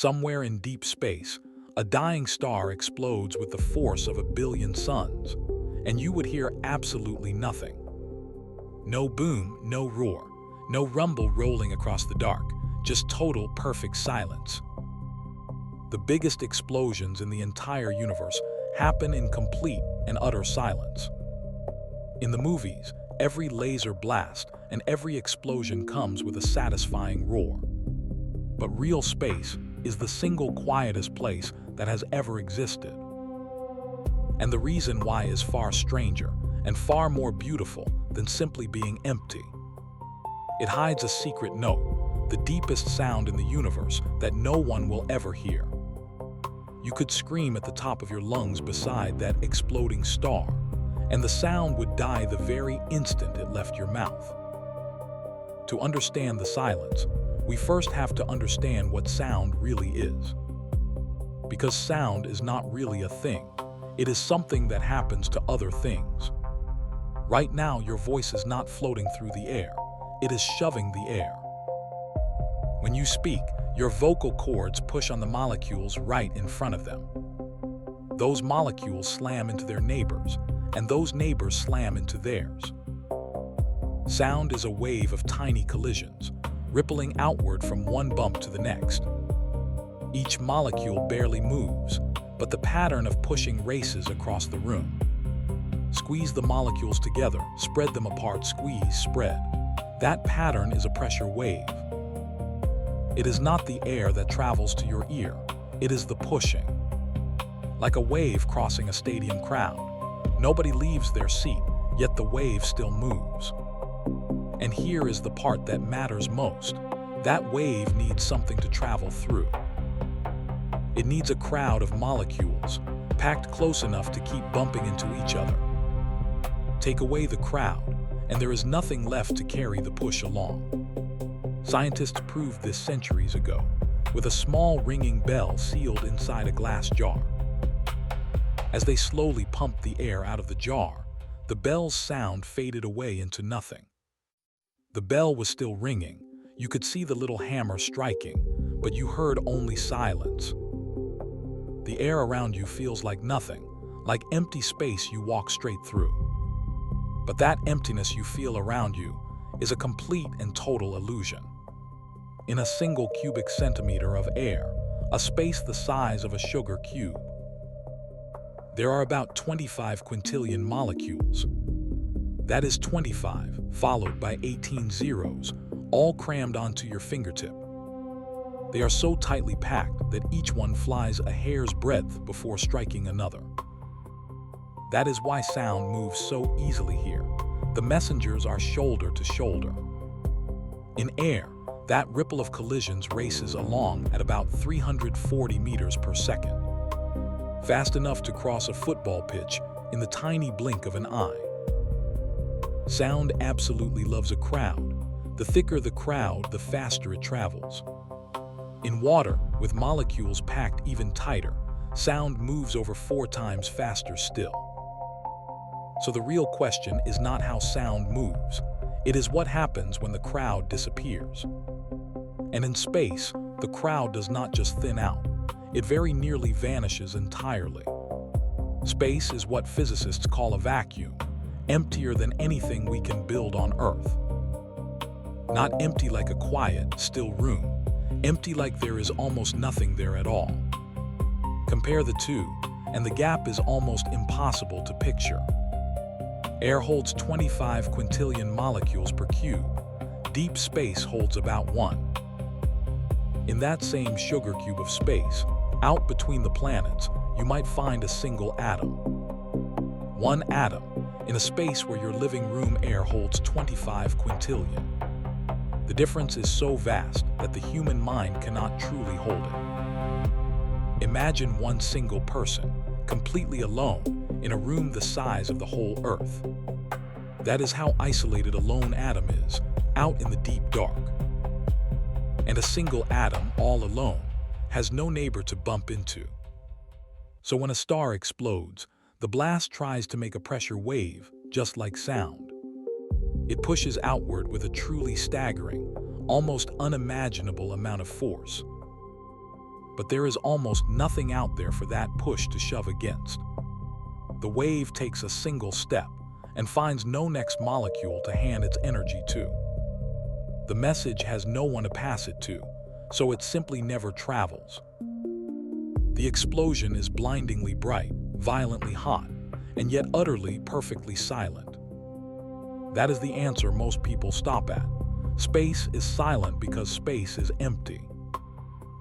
Somewhere in deep space, a dying star explodes with the force of 1 billion suns, and you would hear absolutely nothing. No boom, no roar, no rumble rolling across the dark, just total perfect silence. The biggest explosions in the entire universe happen in complete and utter silence. In the movies, every laser blast and every explosion comes with a satisfying roar. But real space is the single quietest place that has ever existed. And the reason why is far stranger and far more beautiful than simply being empty. It hides a secret note, the deepest sound in the universe that no one will ever hear. You could scream at the top of your lungs beside that exploding star, and the sound would die the very instant it left your mouth. To understand the silence, we first have to understand what sound really is. Because sound is not really a thing, it is something that happens to other things. Right now, your voice is not floating through the air, it is shoving the air. When you speak, your vocal cords push on the molecules right in front of them. Those molecules slam into their neighbors, and those neighbors slam into theirs. Sound is a wave of tiny collisions, rippling outward from one bump to the next. Each molecule barely moves, but the pattern of pushing races across the room. Squeeze the molecules together, spread them apart, squeeze, spread. That pattern is a pressure wave. It is not the air that travels to your ear, it is the pushing. Like a wave crossing a stadium crowd. Nobody leaves their seat, yet the wave still moves. And here is the part that matters most. That wave needs something to travel through. It needs a crowd of molecules, packed close enough to keep bumping into each other. Take away the crowd, and there is nothing left to carry the push along. Scientists proved this centuries ago, with a small ringing bell sealed inside a glass jar. As they slowly pumped the air out of the jar, the bell's sound faded away into nothing. The bell was still ringing, you could see the little hammer striking, but you heard only silence. The air around you feels like nothing, like empty space you walk straight through. But that emptiness you feel around you is a complete and total illusion. In a single cubic centimeter of air, a space the size of a sugar cube, there are about 25 quintillion molecules. That is 25, followed by 18 zeros, all crammed onto your fingertip. They are so tightly packed that each one flies a hair's breadth before striking another. That is why sound moves so easily here. The messengers are shoulder to shoulder. In air, that ripple of collisions races along at about 340 meters per second. Fast enough to cross a football pitch in the tiny blink of an eye. Sound absolutely loves a crowd. The thicker the crowd, the faster it travels. In water, with molecules packed even tighter, sound moves over 4 times faster still. So the real question is not how sound moves, it is what happens when the crowd disappears. And in space, the crowd does not just thin out, it very nearly vanishes entirely. Space is what physicists call a vacuum, emptier than anything we can build on Earth. Not empty like a quiet, still room, empty like there is almost nothing there at all. Compare the two, and the gap is almost impossible to picture. Air holds 25 quintillion molecules per cube. Deep space holds about 1. In that same sugar cube of space, out between the planets, you might find a single atom. One atom, in a space where your living room air holds 25 quintillion. The difference is so vast that the human mind cannot truly hold it. Imagine one single person, completely alone, in a room the size of the whole Earth. That is how isolated a lone atom is, out in the deep dark. And a single atom, all alone, has no neighbor to bump into. So when a star explodes, the blast tries to make a pressure wave, just like sound. It pushes outward with a truly staggering, almost unimaginable amount of force. but there is almost nothing out there for that push to shove against. The wave takes a single step and finds no next molecule to hand its energy to. The message has no one to pass it to, so it simply never travels. The explosion is blindingly bright, violently hot, and yet utterly, perfectly silent. That is the answer most people stop at. Space is silent because space is empty.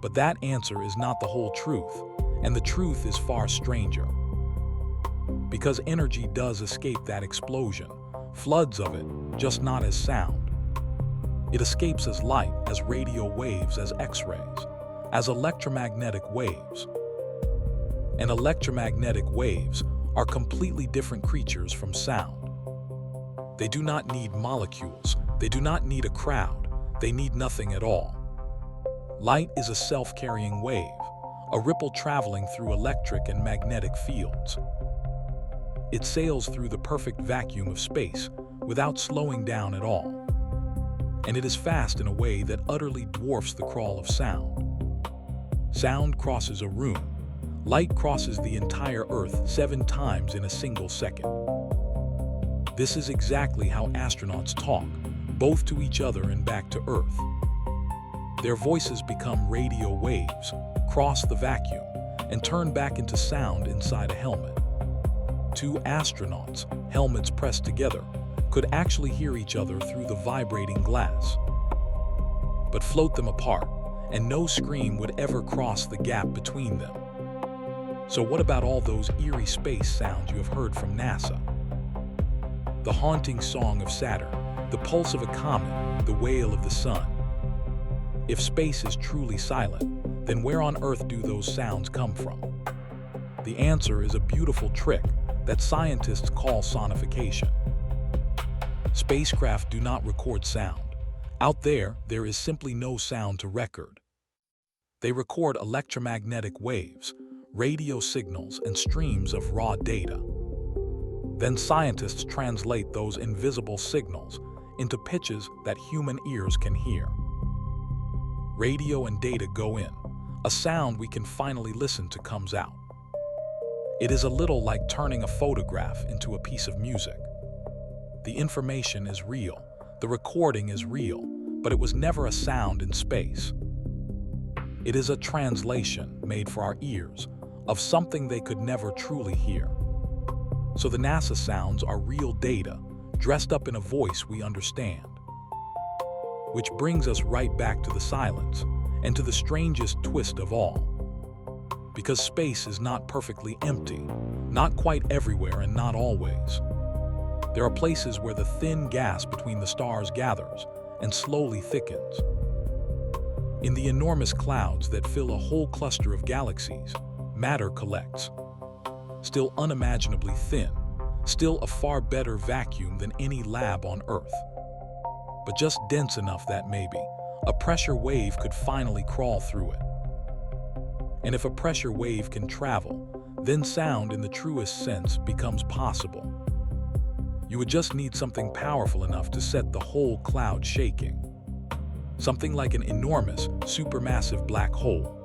But that answer is not the whole truth, and the truth is far stranger. Because energy does escape that explosion, floods of it, just not as sound. It escapes as light, as radio waves, as X-rays, as electromagnetic waves. And electromagnetic waves are completely different creatures from sound. They do not need molecules, they do not need a crowd, they need nothing at all. Light is a self-carrying wave, a ripple traveling through electric and magnetic fields. It sails through the perfect vacuum of space without slowing down at all. And it is fast in a way that utterly dwarfs the crawl of sound. Sound crosses a room. Light crosses the entire Earth 7 times in a single second. This is exactly how astronauts talk, both to each other and back to Earth. Their voices become radio waves, cross the vacuum, and turn back into sound inside a helmet. 2 astronauts, helmets pressed together, could actually hear each other through the vibrating glass. But float them apart, and no scream would ever cross the gap between them. So what about all those eerie space sounds you have heard from NASA? The haunting song of Saturn, the pulse of a comet, the wail of the sun. If space is truly silent, then where on Earth do those sounds come from? The answer is a beautiful trick that scientists call sonification. Spacecraft do not record sound. Out there is simply no sound to record. They record electromagnetic waves, radio signals, and streams of raw data. Then scientists translate those invisible signals into pitches that human ears can hear. Radio and data go in. A sound we can finally listen to comes out. It is a little like turning a photograph into a piece of music. The information is real, the recording is real, but it was never a sound in space. It is a translation made for our ears of something they could never truly hear. So the NASA sounds are real data, dressed up in a voice we understand. Which brings us right back to the silence, and to the strangest twist of all. Because space is not perfectly empty, not quite everywhere and not always. There are places where the thin gas between the stars gathers and slowly thickens. In the enormous clouds that fill a whole cluster of galaxies, matter collects. Still unimaginably thin, still a far better vacuum than any lab on Earth. But just dense enough that maybe a pressure wave could finally crawl through it. And if a pressure wave can travel, then sound in the truest sense becomes possible. You would just need something powerful enough to set the whole cloud shaking. Something like an enormous, supermassive black hole.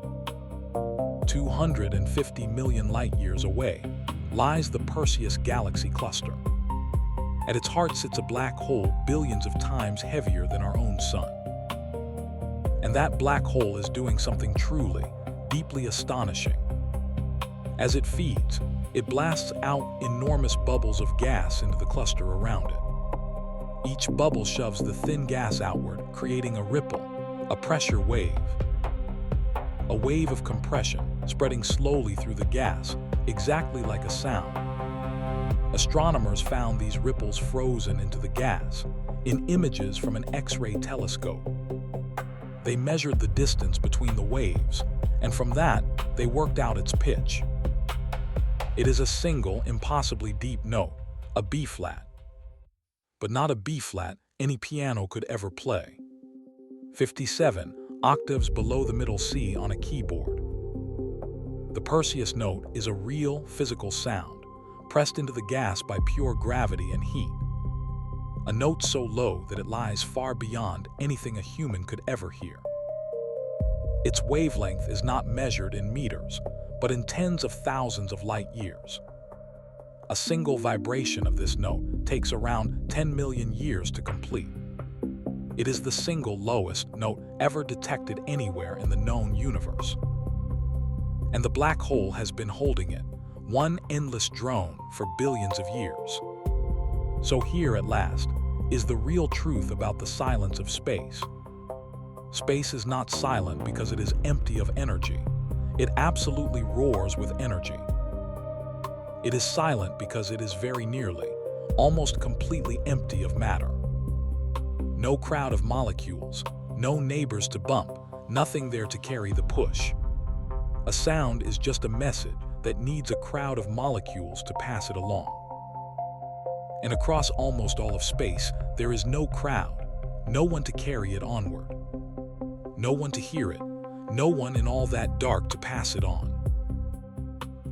250 million light-years away lies the Perseus galaxy cluster. At its heart sits a black hole billions of times heavier than our own sun. And that black hole is doing something truly, deeply astonishing. As it feeds, it blasts out enormous bubbles of gas into the cluster around it. Each bubble shoves the thin gas outward, creating a ripple, a pressure wave. A wave of compression, spreading slowly through the gas, exactly like a sound. Astronomers found these ripples frozen into the gas, in images from an X-ray telescope. They measured the distance between the waves, and from that, they worked out its pitch. It is a single, impossibly deep note, a B-flat. But not a B-flat any piano could ever play. 57 octaves below the middle C on a keyboard. The Perseus note is a real, physical sound, pressed into the gas by pure gravity and heat. A note so low that it lies far beyond anything a human could ever hear. Its wavelength is not measured in meters, but in tens of thousands of light years. A single vibration of this note takes around 10 million years to complete. It is the single lowest note ever detected anywhere in the known universe. And the black hole has been holding it, one endless drone, for billions of years. So here at last is the real truth about the silence of space. Space is not silent because it is empty of energy. It absolutely roars with energy. It is silent because it is very nearly, almost completely empty of matter. No crowd of molecules, no neighbors to bump, nothing there to carry the push. A sound is just a message that needs a crowd of molecules to pass it along. And across almost all of space, there is no crowd, no one to carry it onward. No one to hear it, no one in all that dark to pass it on.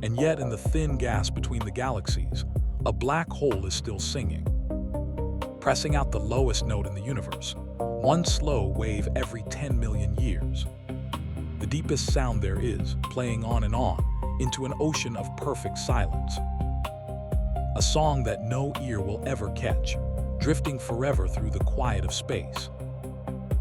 And yet in the thin gas between the galaxies, a black hole is still singing, pressing out the lowest note in the universe, one slow wave every 10 million years. The deepest sound there is, playing on and on, into an ocean of perfect silence. A song that no ear will ever catch, drifting forever through the quiet of space.